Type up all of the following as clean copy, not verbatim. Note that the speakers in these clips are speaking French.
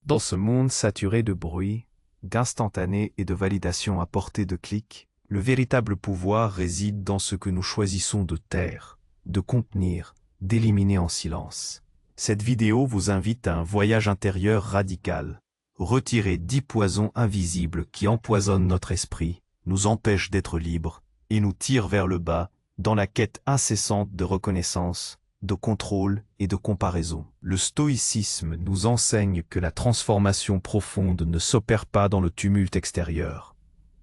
Dans ce monde saturé de bruit, d'instantané et de validation à portée de clic, le véritable pouvoir réside dans ce que nous choisissons de taire, de contenir, d'éliminer en silence. Cette vidéo vous invite à un voyage intérieur radical. Retirer 10 poisons invisibles qui empoisonnent notre esprit, nous empêchent d'être libres et nous tirent vers le bas dans la quête incessante de reconnaissance, de contrôle et de comparaison. Le stoïcisme nous enseigne que la transformation profonde ne s'opère pas dans le tumulte extérieur,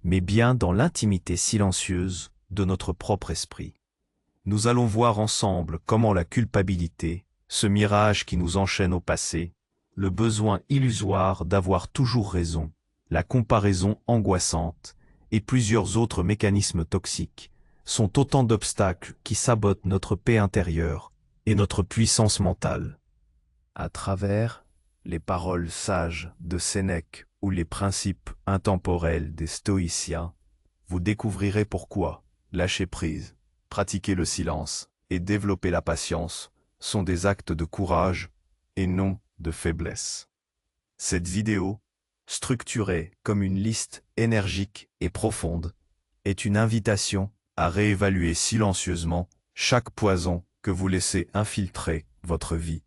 mais bien dans l'intimité silencieuse de notre propre esprit. Nous allons voir ensemble comment la culpabilité, ce mirage qui nous enchaîne au passé, le besoin illusoire d'avoir toujours raison, la comparaison angoissante et plusieurs autres mécanismes toxiques sont autant d'obstacles qui sabotent notre paix intérieure et notre puissance mentale. À travers les paroles sages de Sénèque ou les principes intemporels des stoïciens, vous découvrirez pourquoi lâcher prise, pratiquer le silence et développer la patience sont des actes de courage et non de faiblesse. Cette vidéo, structurée comme une liste énergique et profonde, est une invitation à réévaluer silencieusement chaque poison que vous laissez infiltrer votre vie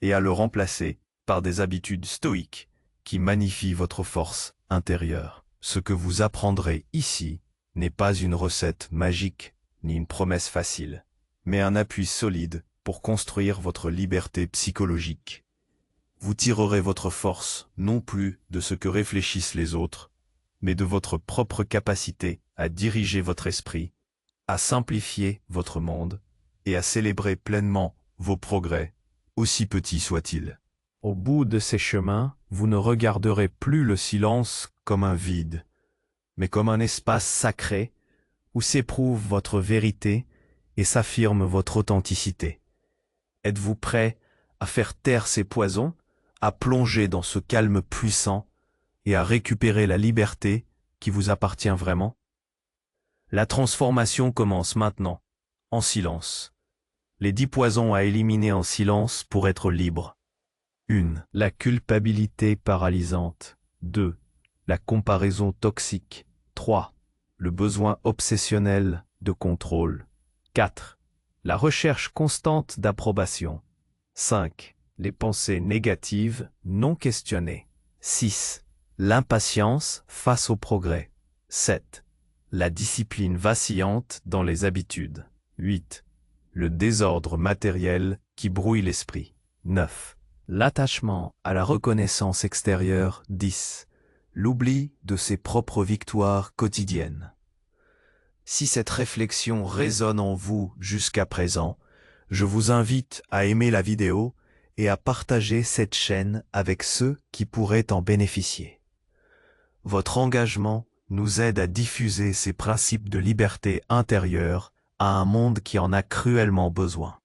et à le remplacer par des habitudes stoïques qui magnifient votre force intérieure. Ce que vous apprendrez ici n'est pas une recette magique ni une promesse facile, mais un appui solide pour construire votre liberté psychologique. Vous tirerez votre force non plus de ce que réfléchissent les autres, mais de votre propre capacité à diriger votre esprit, à simplifier votre monde et à célébrer pleinement vos progrès, aussi petits soient-ils. Au bout de ces chemins, vous ne regarderez plus le silence comme un vide, mais comme un espace sacré où s'éprouve votre vérité et s'affirme votre authenticité. Êtes-vous prêt à faire taire ces poisons, à plonger dans ce calme puissant et à récupérer la liberté qui vous appartient vraiment? La transformation commence maintenant, en silence. Les 10 poisons à éliminer en silence pour être libre. 1. La culpabilité paralysante. 2. La comparaison toxique. 3. Le besoin obsessionnel de contrôle. 4. La recherche constante d'approbation. 5. Les pensées négatives non questionnées. 6. L'impatience face au progrès. 7. La discipline vacillante dans les habitudes. 8. Le désordre matériel qui brouille l'esprit. 9. L'attachement à la reconnaissance extérieure. 10. L'oubli de ses propres victoires quotidiennes. Si cette réflexion résonne en vous jusqu'à présent, je vous invite à aimer la vidéo et à partager cette chaîne avec ceux qui pourraient en bénéficier. Votre engagement nous aide à diffuser ces principes de liberté intérieure à un monde qui en a cruellement besoin.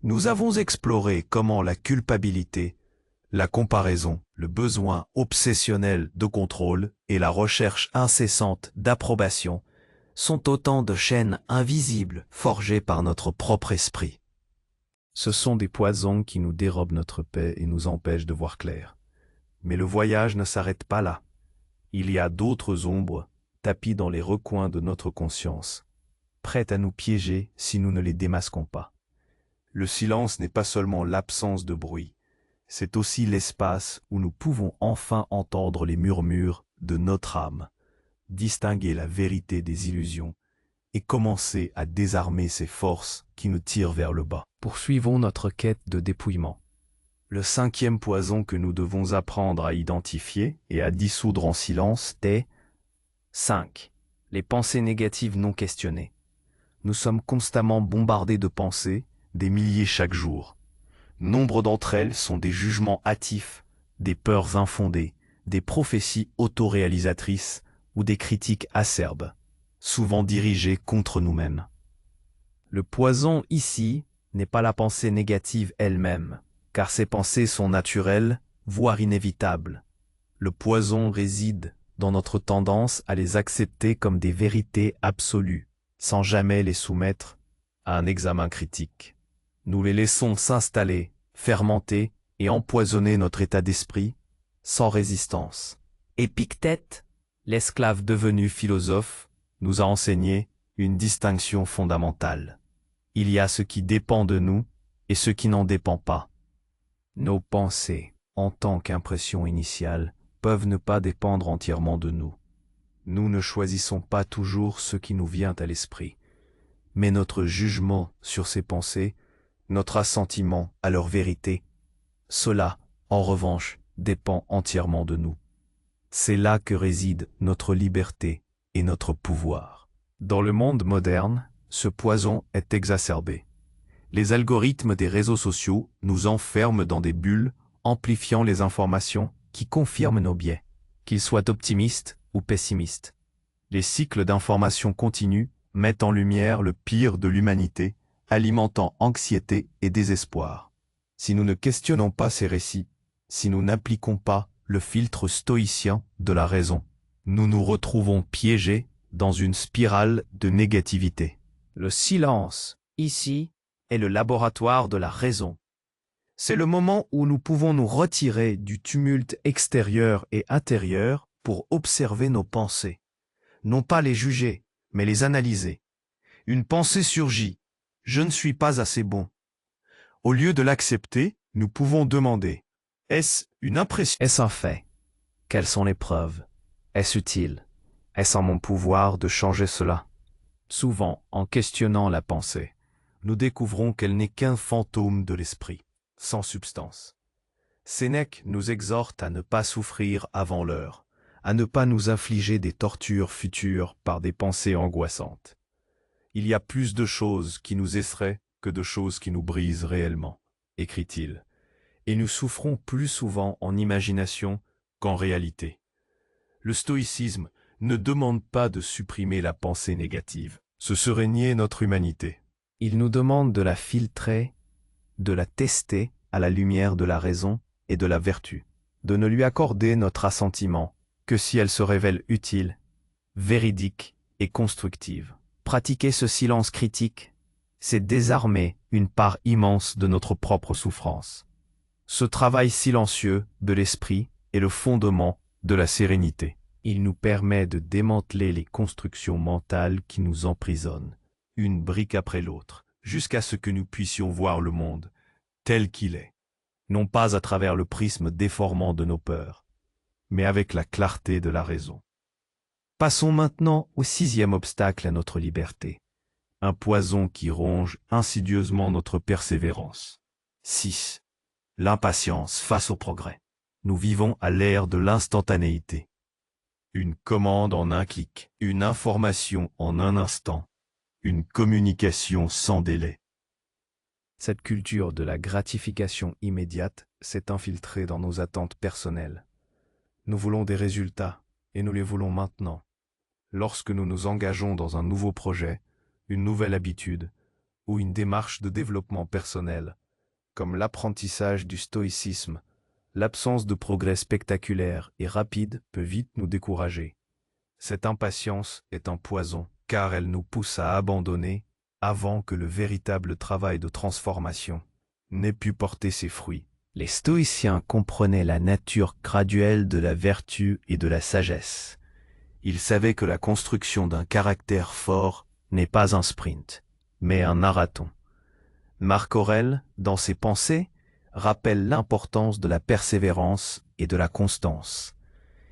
Nous avons exploré comment la culpabilité, la comparaison, le besoin obsessionnel de contrôle et la recherche incessante d'approbation sont autant de chaînes invisibles forgées par notre propre esprit. Ce sont des poisons qui nous dérobent notre paix et nous empêchent de voir clair. Mais le voyage ne s'arrête pas là. Il y a d'autres ombres tapies dans les recoins de notre conscience, prêtes à nous piéger si nous ne les démasquons pas. Le silence n'est pas seulement l'absence de bruit, c'est aussi l'espace où nous pouvons enfin entendre les murmures de notre âme, distinguer la vérité des illusions et commencer à désarmer ces forces qui nous tirent vers le bas. Poursuivons notre quête de dépouillement. Le 5e poison que nous devons apprendre à identifier et à dissoudre en silence est 5. Les pensées négatives non questionnées. Nous sommes constamment bombardés de pensées, des milliers chaque jour. Nombre d'entre elles sont des jugements hâtifs, des peurs infondées, des prophéties autoréalisatrices ou des critiques acerbes, souvent dirigées contre nous-mêmes. Le poison ici n'est pas la pensée négative elle-même, car ces pensées sont naturelles, voire inévitables. Le poison réside dans notre tendance à les accepter comme des vérités absolues, sans jamais les soumettre à un examen critique. Nous les laissons s'installer, fermenter et empoisonner notre état d'esprit sans résistance. Épictète, l'esclave devenu philosophe, nous a enseigné une distinction fondamentale. Il y a ce qui dépend de nous et ce qui n'en dépend pas. Nos pensées, en tant qu'impression initiale, peuvent ne pas dépendre entièrement de nous. Nous ne choisissons pas toujours ce qui nous vient à l'esprit, mais notre jugement sur ces pensées, notre assentiment à leur vérité, cela, en revanche, dépend entièrement de nous. C'est là que réside notre liberté et notre pouvoir. Dans le monde moderne, ce poison est exacerbé. Les algorithmes des réseaux sociaux nous enferment dans des bulles, amplifiant les informations qui confirment nos biais, qu'ils soient optimistes ou pessimistes. Les cycles d'information continue mettent en lumière le pire de l'humanité, alimentant anxiété et désespoir. Si nous ne questionnons pas ces récits, si nous n'appliquons pas le filtre stoïcien de la raison, nous nous retrouvons piégés dans une spirale de négativité. Le silence, ici, est le laboratoire de la raison. C'est le moment où nous pouvons nous retirer du tumulte extérieur et intérieur pour observer nos pensées. Non pas les juger, mais les analyser. Une pensée surgit. Je ne suis pas assez bon. Au lieu de l'accepter, nous pouvons demander: est-ce une impression? Est-ce un fait? Quelles sont les preuves? Est-ce utile? Est-ce en mon pouvoir de changer cela? Souvent, en questionnant la pensée, nous découvrons qu'elle n'est qu'un fantôme de l'esprit, sans substance. Sénèque nous exhorte à ne pas souffrir avant l'heure, à ne pas nous infliger des tortures futures par des pensées angoissantes. Il y a plus de choses qui nous effraient que de choses qui nous brisent réellement, écrit-il, et nous souffrons plus souvent en imagination qu'en réalité. Le stoïcisme ne demande pas de supprimer la pensée négative. Ce serait nier notre humanité. Il nous demande de la filtrer, de la tester à la lumière de la raison et de la vertu, de ne lui accorder notre assentiment que si elle se révèle utile, véridique et constructive. Pratiquer ce silence critique, c'est désarmer une part immense de notre propre souffrance. Ce travail silencieux de l'esprit est le fondement de la sérénité. Il nous permet de démanteler les constructions mentales qui nous emprisonnent, une brique après l'autre, jusqu'à ce que nous puissions voir le monde tel qu'il est, non pas à travers le prisme déformant de nos peurs, mais avec la clarté de la raison. Passons maintenant au 6e obstacle à notre liberté, un poison qui ronge insidieusement notre persévérance. 6. L'impatience face au progrès. Nous vivons à l'ère de l'instantanéité. Une commande en un clic, une information en un instant, une communication sans délai. Cette culture de la gratification immédiate s'est infiltrée dans nos attentes personnelles. Nous voulons des résultats, et nous les voulons maintenant. Lorsque nous nous engageons dans un nouveau projet, une nouvelle habitude, ou une démarche de développement personnel, comme l'apprentissage du stoïcisme, l'absence de progrès spectaculaire et rapide peut vite nous décourager. Cette impatience est un poison, car elle nous pousse à abandonner avant que le véritable travail de transformation n'ait pu porter ses fruits. Les stoïciens comprenaient la nature graduelle de la vertu et de la sagesse. Ils savaient que la construction d'un caractère fort n'est pas un sprint, mais un marathon. Marc Aurèle, dans ses pensées, rappelle l'importance de la persévérance et de la constance.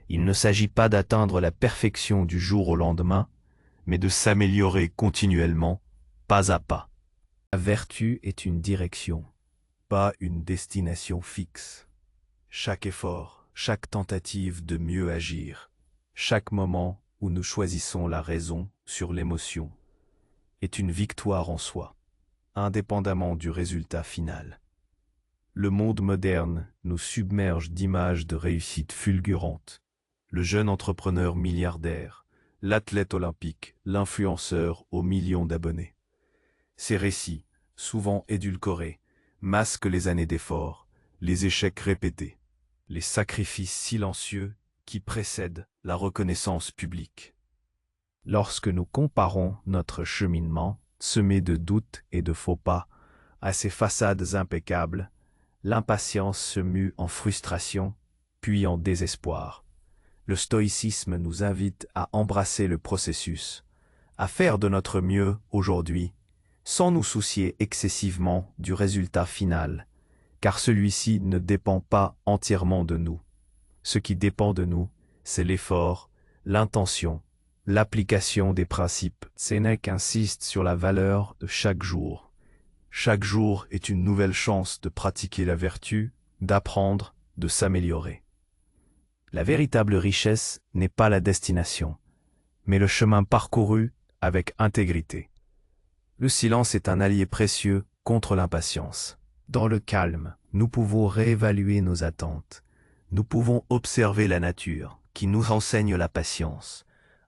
Il ne s'agit pas d'atteindre la perfection du jour au lendemain, mais de s'améliorer continuellement, pas à pas. La vertu est une direction, pas une destination fixe. Chaque effort, chaque tentative de mieux agir, chaque moment où nous choisissons la raison sur l'émotion, est une victoire en soi, indépendamment du résultat final. Le monde moderne nous submerge d'images de réussite fulgurantes. Le jeune entrepreneur milliardaire, l'athlète olympique, l'influenceur aux millions d'abonnés. Ces récits, souvent édulcorés, masquent les années d'efforts, les échecs répétés, les sacrifices silencieux qui précèdent la reconnaissance publique. Lorsque nous comparons notre cheminement, semé de doutes et de faux pas, à ces façades impeccables, l'impatience se mue en frustration, puis en désespoir. Le stoïcisme nous invite à embrasser le processus, à faire de notre mieux aujourd'hui, sans nous soucier excessivement du résultat final, car celui-ci ne dépend pas entièrement de nous. Ce qui dépend de nous, c'est l'effort, l'intention, l'application des principes. Sénèque insiste sur la valeur de chaque jour. Chaque jour est une nouvelle chance de pratiquer la vertu, d'apprendre, de s'améliorer. La véritable richesse n'est pas la destination, mais le chemin parcouru avec intégrité. Le silence est un allié précieux contre l'impatience. Dans le calme, nous pouvons réévaluer nos attentes. Nous pouvons observer la nature, qui nous enseigne la patience.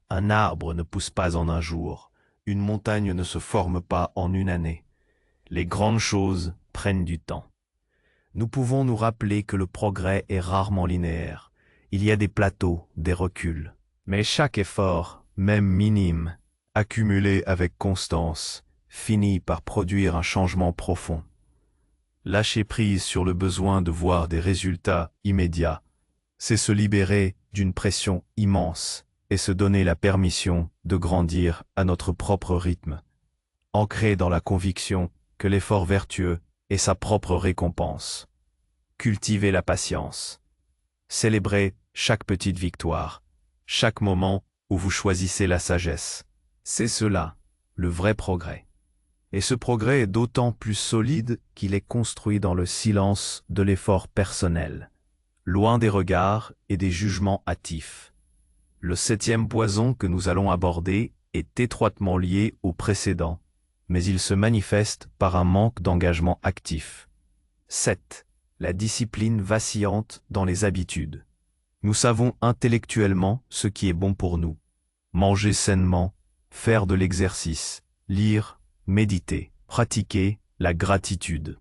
Un arbre ne pousse pas en un jour, une montagne ne se forme pas en une année. Les grandes choses prennent du temps. Nous pouvons nous rappeler que le progrès est rarement linéaire. Il y a des plateaux, des reculs. Mais chaque effort, même minime, accumulé avec constance, finit par produire un changement profond. Lâcher prise sur le besoin de voir des résultats immédiats, c'est se libérer d'une pression immense et se donner la permission de grandir à notre propre rythme, ancré dans la conviction que l'effort vertueux est sa propre récompense. Cultivez la patience. Célébrez chaque petite victoire, chaque moment où vous choisissez la sagesse. C'est cela, le vrai progrès. Et ce progrès est d'autant plus solide qu'il est construit dans le silence de l'effort personnel, loin des regards et des jugements hâtifs. Le 7e poison que nous allons aborder est étroitement lié au précédent, mais il se manifeste par un manque d'engagement actif. 7. La discipline vacillante dans les habitudes. Nous savons intellectuellement ce qui est bon pour nous. Manger sainement, faire de l'exercice, lire, méditer, pratiquer la gratitude.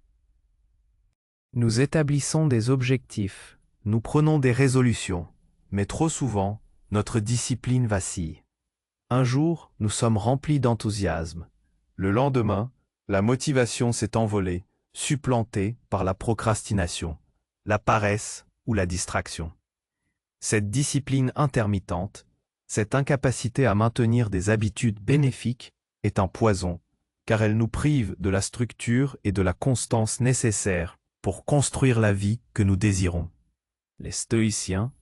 Nous établissons des objectifs, nous prenons des résolutions, mais trop souvent, notre discipline vacille. Un jour, nous sommes remplis d'enthousiasme. Le lendemain, la motivation s'est envolée, supplantée par la procrastination, la paresse ou la distraction. Cette discipline intermittente, cette incapacité à maintenir des habitudes bénéfiques est un poison, car elle nous prive de la structure et de la constance nécessaires pour construire la vie que nous désirons. Les stoïciens,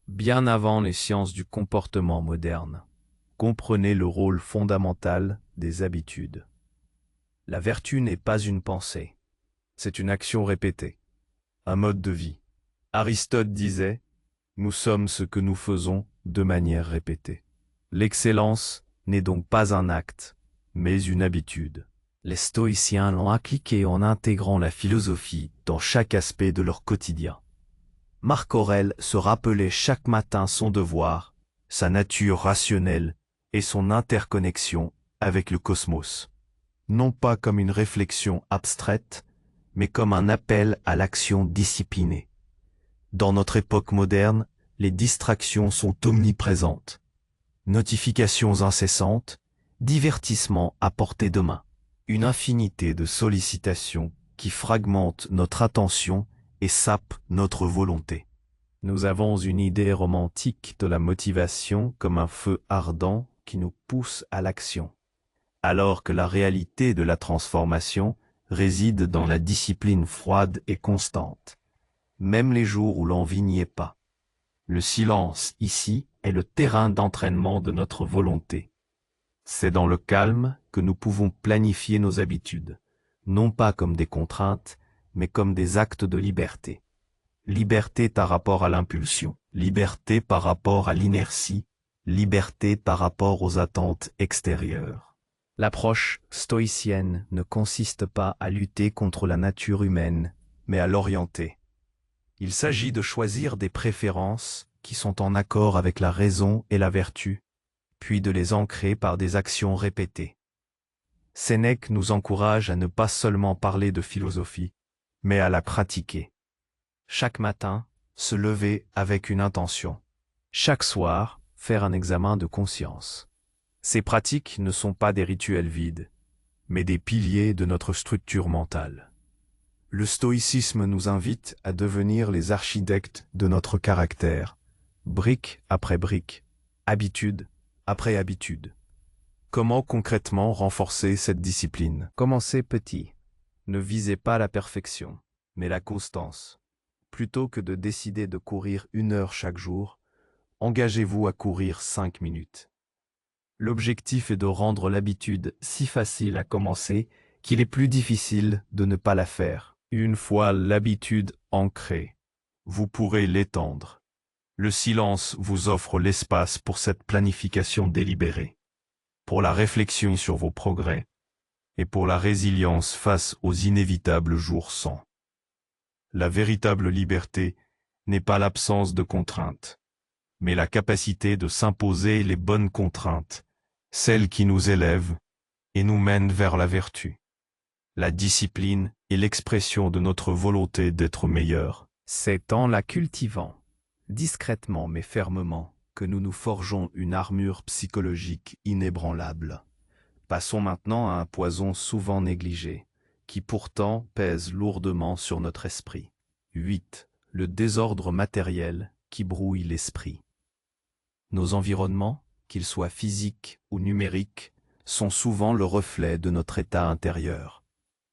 bien avant les sciences du comportement moderne, comprenaient le rôle fondamental des habitudes. La vertu n'est pas une pensée, c'est une action répétée, un mode de vie. Aristote disait « Nous sommes ce que nous faisons de manière répétée ». L'excellence n'est donc pas un acte, mais une habitude. Les stoïciens l'ont appliquée en intégrant la philosophie dans chaque aspect de leur quotidien. Marc Aurèle se rappelait chaque matin son devoir, sa nature rationnelle et son interconnexion avec le cosmos. Non pas comme une réflexion abstraite, mais comme un appel à l'action disciplinée. Dans notre époque moderne, les distractions sont omniprésentes. Notifications incessantes, divertissements à portée de main. Une infinité de sollicitations qui fragmentent notre attention et sapent notre volonté. Nous avons une idée romantique de la motivation comme un feu ardent qui nous pousse à l'action, alors que la réalité de la transformation réside dans la discipline froide et constante, même les jours où l'envie n'y est pas. Le silence, ici, est le terrain d'entraînement de notre volonté. C'est dans le calme que nous pouvons planifier nos habitudes, non pas comme des contraintes, mais comme des actes de liberté. Liberté par rapport à l'impulsion, liberté par rapport à l'inertie, liberté par rapport aux attentes extérieures. L'approche stoïcienne ne consiste pas à lutter contre la nature humaine, mais à l'orienter. Il s'agit de choisir des préférences qui sont en accord avec la raison et la vertu, puis de les ancrer par des actions répétées. Sénèque nous encourage à ne pas seulement parler de philosophie, mais à la pratiquer. Chaque matin, se lever avec une intention. Chaque soir, faire un examen de conscience. Ces pratiques ne sont pas des rituels vides, mais des piliers de notre structure mentale. Le stoïcisme nous invite à devenir les architectes de notre caractère, brique après brique, habitude après habitude. Comment concrètement renforcer cette discipline? Commencez petit. Ne visez pas la perfection, mais la constance. Plutôt que de décider de courir 1 heure chaque jour, engagez-vous à courir 5 minutes. L'objectif est de rendre l'habitude si facile à commencer qu'il est plus difficile de ne pas la faire. Une fois l'habitude ancrée, vous pourrez l'étendre. Le silence vous offre l'espace pour cette planification délibérée, pour la réflexion sur vos progrès et pour la résilience face aux inévitables jours sans. La véritable liberté n'est pas l'absence de contraintes, mais la capacité de s'imposer les bonnes contraintes, celles qui nous élèvent et nous mènent vers la vertu. La discipline est l'expression de notre volonté d'être meilleur. C'est en la cultivant, discrètement mais fermement, que nous nous forgeons une armure psychologique inébranlable. Passons maintenant à un poison souvent négligé, qui pourtant pèse lourdement sur notre esprit. 8. Le désordre matériel qui brouille l'esprit. Nos environnements, qu'ils soient physiques ou numériques, sont souvent le reflet de notre état intérieur.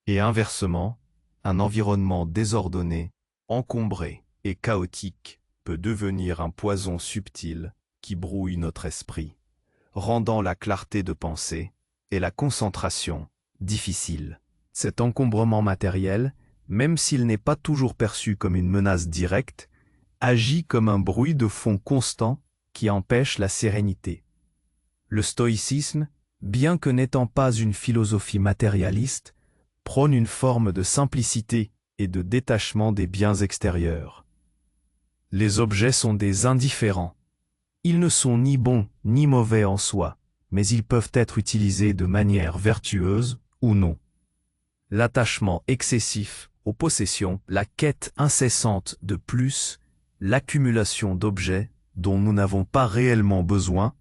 Et inversement, un environnement désordonné, encombré et chaotique peut devenir un poison subtil qui brouille notre esprit, rendant la clarté de pensée et la concentration difficile. Cet encombrement matériel, même s'il n'est pas toujours perçu comme une menace directe, agit comme un bruit de fond constant qui empêche la sérénité. Le stoïcisme, bien que n'étant pas une philosophie matérialiste, prône une forme de simplicité et de détachement des biens extérieurs. Les objets sont des indifférents. Ils ne sont ni bons ni mauvais en soi, mais ils peuvent être utilisés de manière vertueuse ou non. L'attachement excessif aux possessions, la quête incessante de plus, l'accumulation d'objets dont nous n'avons pas réellement besoin,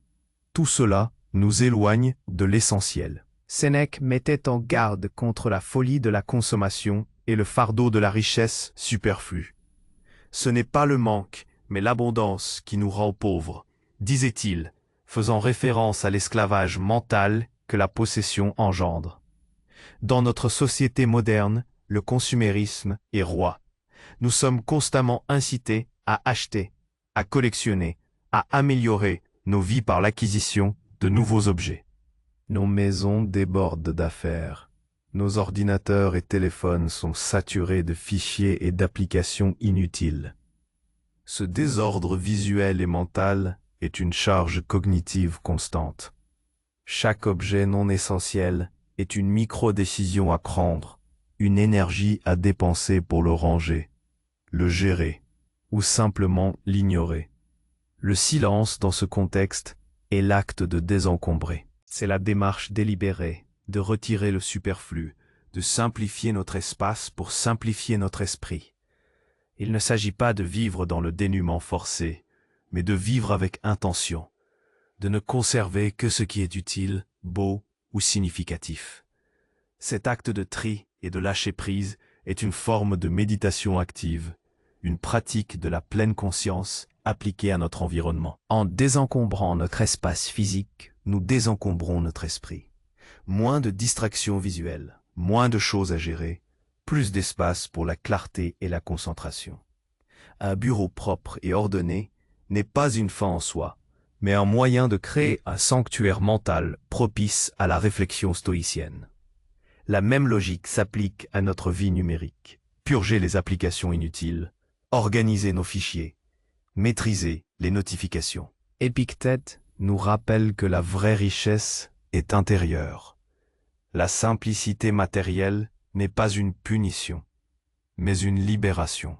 tout cela nous éloigne de l'essentiel. Sénèque mettait en garde contre la folie de la consommation et le fardeau de la richesse superflue. Ce n'est pas le manque, mais l'abondance qui nous rend pauvres, disait-il, faisant référence à l'esclavage mental que la possession engendre. Dans notre société moderne, le consumérisme est roi. Nous sommes constamment incités à acheter, à collectionner, à améliorer nos vies par l'acquisition de nouveaux objets. Nos maisons débordent d'affaires. Nos ordinateurs et téléphones sont saturés de fichiers et d'applications inutiles. Ce désordre visuel et mental est une charge cognitive constante. Chaque objet non essentiel est une micro-décision à prendre, une énergie à dépenser pour le ranger, le gérer ou simplement l'ignorer. Le silence dans ce contexte est l'acte de désencombrer. C'est la démarche délibérée de retirer le superflu, de simplifier notre espace pour simplifier notre esprit. Il ne s'agit pas de vivre dans le dénuement forcé, mais de vivre avec intention, de ne conserver que ce qui est utile, beau ou significatif. Cet acte de tri et de lâcher prise est une forme de méditation active, une pratique de la pleine conscience appliquée à notre environnement. En désencombrant notre espace physique, nous désencombrons notre esprit. Moins de distractions visuelles, moins de choses à gérer, plus d'espace pour la clarté et la concentration. Un bureau propre et ordonné n'est pas une fin en soi, mais un moyen de créer un sanctuaire mental propice à la réflexion stoïcienne. La même logique s'applique à notre vie numérique. Purger les applications inutiles, organiser nos fichiers, maîtriser les notifications. Épictète nous rappelle que la vraie richesse est intérieure. La simplicité matérielle n'est pas une punition, mais une libération.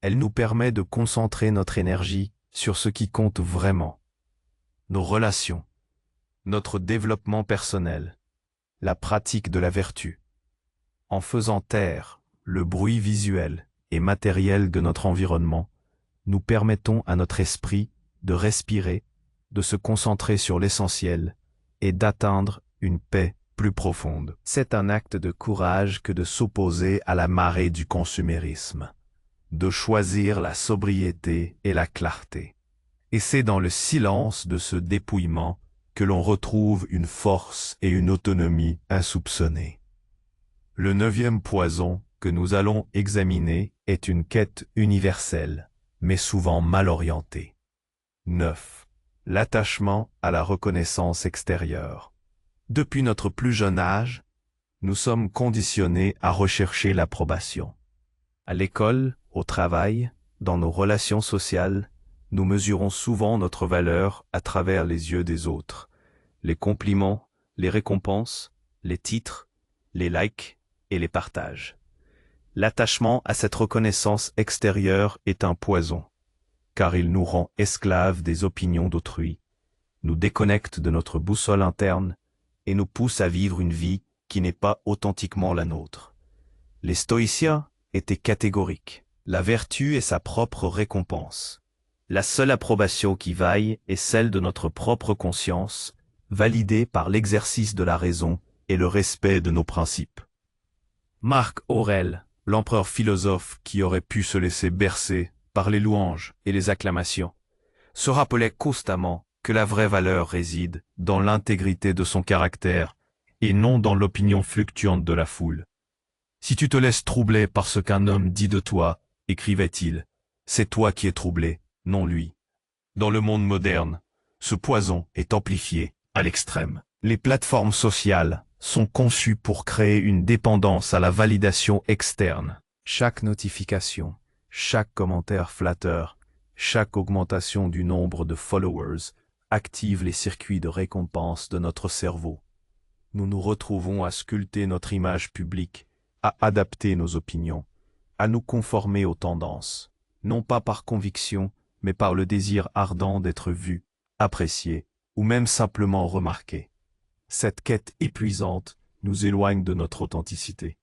Elle nous permet de concentrer notre énergie sur ce qui compte vraiment. Nos relations, notre développement personnel, la pratique de la vertu. En faisant taire le bruit visuel et matériel de notre environnement, nous permettons à notre esprit de respirer, de se concentrer sur l'essentiel et d'atteindre une paix plus profonde. C'est un acte de courage que de s'opposer à la marée du consumérisme, de choisir la sobriété et la clarté. Et c'est dans le silence de ce dépouillement que l'on retrouve une force et une autonomie insoupçonnées. Le 9e poison que nous allons examiner est une quête universelle, mais souvent mal orientée. 9. L'attachement à la reconnaissance extérieure. Depuis notre plus jeune âge, nous sommes conditionnés à rechercher l'approbation. À l'école, au travail, dans nos relations sociales, nous mesurons souvent notre valeur à travers les yeux des autres. Les compliments, les récompenses, les titres, les likes et les partages. L'attachement à cette reconnaissance extérieure est un poison, car il nous rend esclaves des opinions d'autrui, nous déconnecte de notre boussole interne et nous pousse à vivre une vie qui n'est pas authentiquement la nôtre. Les stoïciens étaient catégoriques. La vertu est sa propre récompense. La seule approbation qui vaille est celle de notre propre conscience, validée par l'exercice de la raison et le respect de nos principes. Marc Aurèle, l'empereur philosophe qui aurait pu se laisser bercer par les louanges et les acclamations, se rappelait constamment que la vraie valeur réside dans l'intégrité de son caractère et non dans l'opinion fluctuante de la foule. Si tu te laisses troubler par ce qu'un homme dit de toi, écrivait-il, c'est toi qui es troublé, non lui. Dans le monde moderne, ce poison est amplifié à l'extrême. Les plateformes sociales sont conçues pour créer une dépendance à la validation externe. Chaque notification, chaque commentaire flatteur, chaque augmentation du nombre de followers active les circuits de récompense de notre cerveau. Nous nous retrouvons à sculpter notre image publique, à adapter nos opinions, à nous conformer aux tendances, non pas par conviction, mais par le désir ardent d'être vu, apprécié, ou même simplement remarqué. Cette quête épuisante nous éloigne de notre authenticité,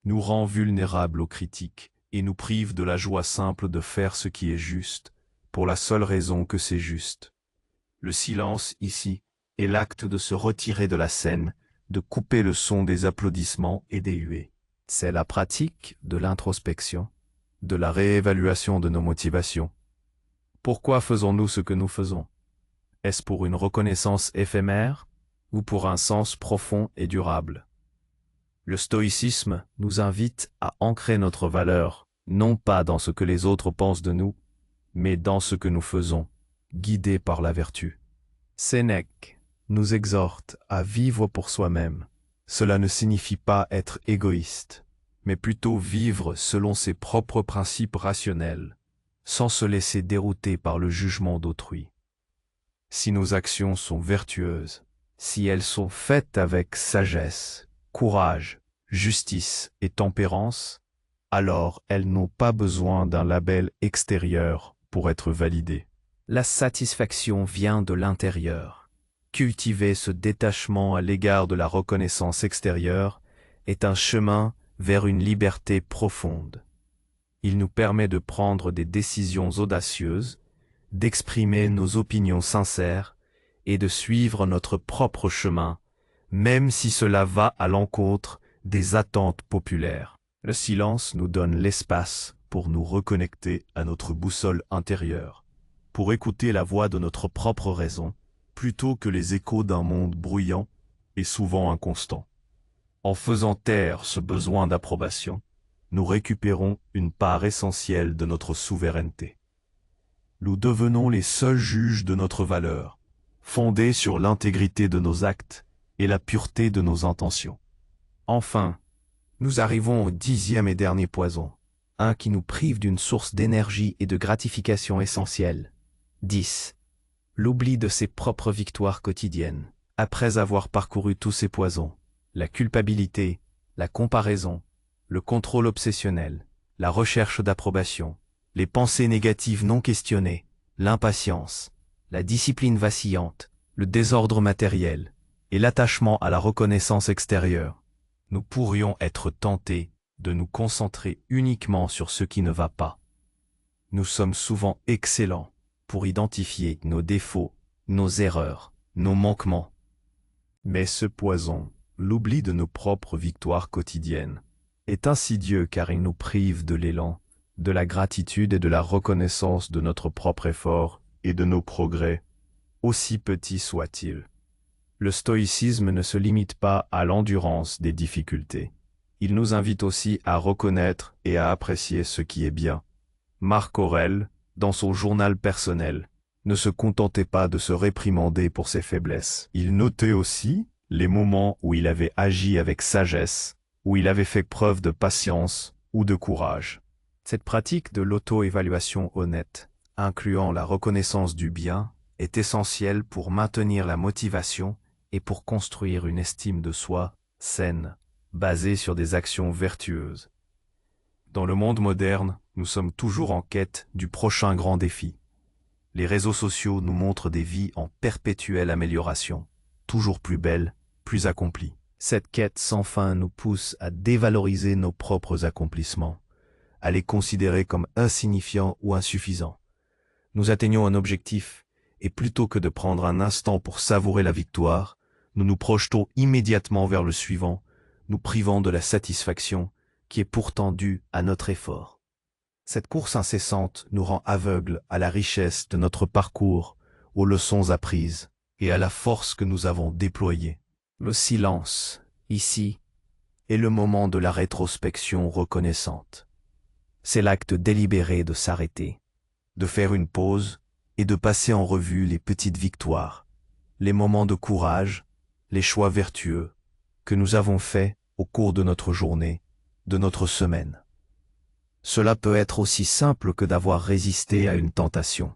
nous rend vulnérables aux critiques et nous prive de la joie simple de faire ce qui est juste, pour la seule raison que c'est juste. Le silence, ici, est l'acte de se retirer de la scène, de couper le son des applaudissements et des huées. C'est la pratique de l'introspection, de la réévaluation de nos motivations. Pourquoi faisons-nous ce que nous faisons? Est-ce pour une reconnaissance éphémère ou pour un sens profond et durable? Le stoïcisme nous invite à ancrer notre valeur, non pas dans ce que les autres pensent de nous, mais dans ce que nous faisons, guidés par la vertu. Sénèque nous exhorte à vivre pour soi-même. Cela ne signifie pas être égoïste, mais plutôt vivre selon ses propres principes rationnels, sans se laisser dérouter par le jugement d'autrui. Si nos actions sont vertueuses, si elles sont faites avec sagesse, courage, justice et tempérance, alors elles n'ont pas besoin d'un label extérieur pour être validées. La satisfaction vient de l'intérieur. Cultiver ce détachement à l'égard de la reconnaissance extérieure est un chemin vers une liberté profonde. Il nous permet de prendre des décisions audacieuses, d'exprimer nos opinions sincères et de suivre notre propre chemin, même si cela va à l'encontre des attentes populaires. Le silence nous donne l'espace pour nous reconnecter à notre boussole intérieure, pour écouter la voix de notre propre raison, plutôt que les échos d'un monde bruyant et souvent inconstant. En faisant taire ce besoin d'approbation, nous récupérons une part essentielle de notre souveraineté. Nous devenons les seuls juges de notre valeur, fondés sur l'intégrité de nos actes et la pureté de nos intentions. Enfin, nous arrivons au 10e et dernier poison, un qui nous prive d'une source d'énergie et de gratification essentielle. 10. L'oubli de ses propres victoires quotidiennes. Après avoir parcouru tous ces poisons, la culpabilité, la comparaison, le contrôle obsessionnel, la recherche d'approbation, les pensées négatives non questionnées, l'impatience, la discipline vacillante, le désordre matériel et l'attachement à la reconnaissance extérieure, nous pourrions être tentés de nous concentrer uniquement sur ce qui ne va pas. Nous sommes souvent excellents pour identifier nos défauts, nos erreurs, nos manquements. Mais ce poison L'oubli de nos propres victoires quotidiennes est insidieux car il nous prive de l'élan, de la gratitude et de la reconnaissance de notre propre effort et de nos progrès, aussi petits soient-ils. Le stoïcisme ne se limite pas à l'endurance des difficultés. Il nous invite aussi à reconnaître et à apprécier ce qui est bien. Marc Aurèle, dans son journal personnel, ne se contentait pas de se réprimander pour ses faiblesses. Il notait aussi les moments où il avait agi avec sagesse, où il avait fait preuve de patience ou de courage. Cette pratique de l'auto-évaluation honnête, incluant la reconnaissance du bien, est essentielle pour maintenir la motivation et pour construire une estime de soi saine, basée sur des actions vertueuses. Dans le monde moderne, nous sommes toujours en quête du prochain grand défi. Les réseaux sociaux nous montrent des vies en perpétuelle amélioration, toujours plus belles, plus accomplies. Cette quête sans fin nous pousse à dévaloriser nos propres accomplissements, à les considérer comme insignifiants ou insuffisants. Nous atteignons un objectif, et plutôt que de prendre un instant pour savourer la victoire, nous nous projetons immédiatement vers le suivant, nous privant de la satisfaction qui est pourtant due à notre effort. Cette course incessante nous rend aveugles à la richesse de notre parcours, aux leçons apprises et à la force que nous avons déployée. Le silence, ici, est le moment de la rétrospection reconnaissante. C'est l'acte délibéré de s'arrêter, de faire une pause et de passer en revue les petites victoires, les moments de courage, les choix vertueux que nous avons faits au cours de notre journée, de notre semaine. Cela peut être aussi simple que d'avoir résisté à une tentation,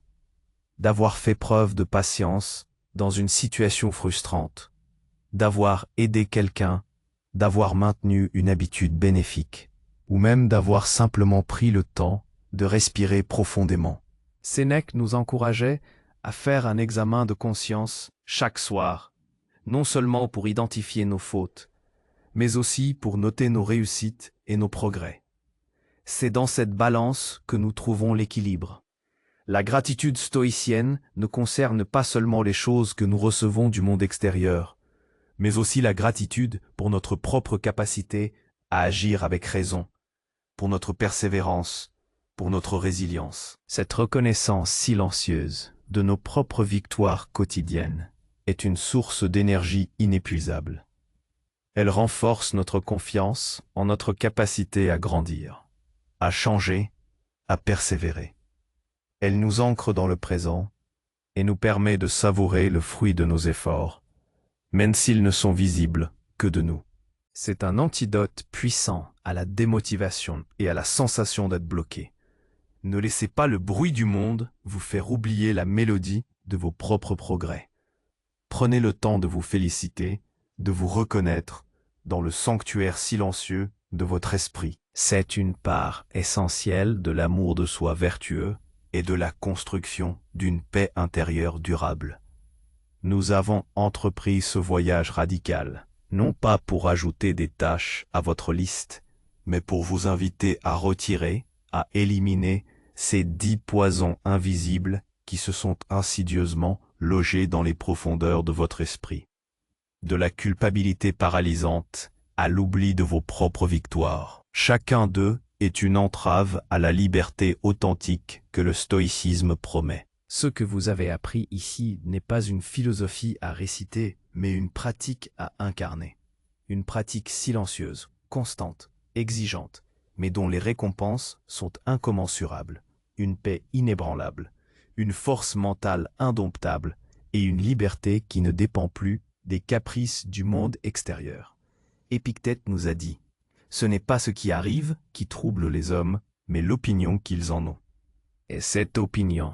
d'avoir fait preuve de patience dans une situation frustrante, d'avoir aidé quelqu'un, d'avoir maintenu une habitude bénéfique, ou même d'avoir simplement pris le temps de respirer profondément. Sénèque nous encourageait à faire un examen de conscience chaque soir, non seulement pour identifier nos fautes, mais aussi pour noter nos réussites et nos progrès. C'est dans cette balance que nous trouvons l'équilibre. La gratitude stoïcienne ne concerne pas seulement les choses que nous recevons du monde extérieur, mais aussi la gratitude pour notre propre capacité à agir avec raison, pour notre persévérance, pour notre résilience. Cette reconnaissance silencieuse de nos propres victoires quotidiennes est une source d'énergie inépuisable. Elle renforce notre confiance en notre capacité à grandir, à changer, à persévérer. Elle nous ancre dans le présent et nous permet de savourer le fruit de nos efforts, même s'ils ne sont visibles que de nous. C'est un antidote puissant à la démotivation et à la sensation d'être bloqué. Ne laissez pas le bruit du monde vous faire oublier la mélodie de vos propres progrès. Prenez le temps de vous féliciter, de vous reconnaître dans le sanctuaire silencieux de votre esprit. C'est une part essentielle de l'amour de soi vertueux et de la construction d'une paix intérieure durable. Nous avons entrepris ce voyage radical, non pas pour ajouter des tâches à votre liste, mais pour vous inviter à retirer, à éliminer ces 10 poisons invisibles qui se sont insidieusement logés dans les profondeurs de votre esprit. De la culpabilité paralysante à l'oubli de vos propres victoires. Chacun d'eux est une entrave à la liberté authentique que le stoïcisme promet. Ce que vous avez appris ici n'est pas une philosophie à réciter, mais une pratique à incarner. Une pratique silencieuse, constante, exigeante, mais dont les récompenses sont incommensurables. Une paix inébranlable, une force mentale indomptable et une liberté qui ne dépend plus des caprices du monde extérieur. Épictète nous a dit « Ce n'est pas ce qui arrive qui trouble les hommes, mais l'opinion qu'ils en ont. » Et cette opinion,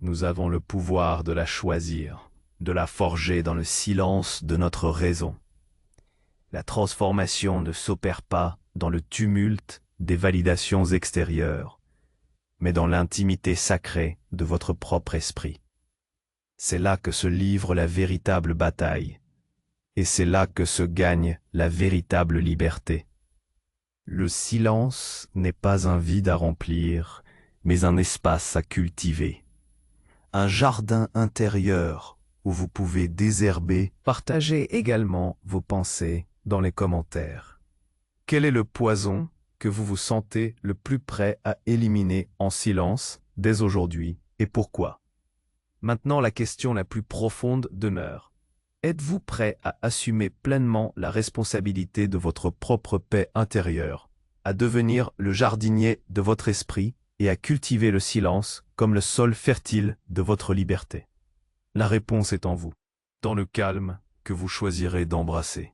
nous avons le pouvoir de la choisir, de la forger dans le silence de notre raison. La transformation ne s'opère pas dans le tumulte des validations extérieures, mais dans l'intimité sacrée de votre propre esprit. C'est là que se livre la véritable bataille, et c'est là que se gagne la véritable liberté. Le silence n'est pas un vide à remplir, mais un espace à cultiver. Un jardin intérieur où vous pouvez désherber. Partagez également vos pensées dans les commentaires. Quel est le poison que vous vous sentez le plus prêt à éliminer en silence dès aujourd'hui et pourquoi? Maintenant, la question la plus profonde demeure. Êtes-vous prêt à assumer pleinement la responsabilité de votre propre paix intérieure, à devenir le jardinier de votre esprit et à cultiver le silence comme le sol fertile de votre liberté? La réponse est en vous, dans le calme que vous choisirez d'embrasser.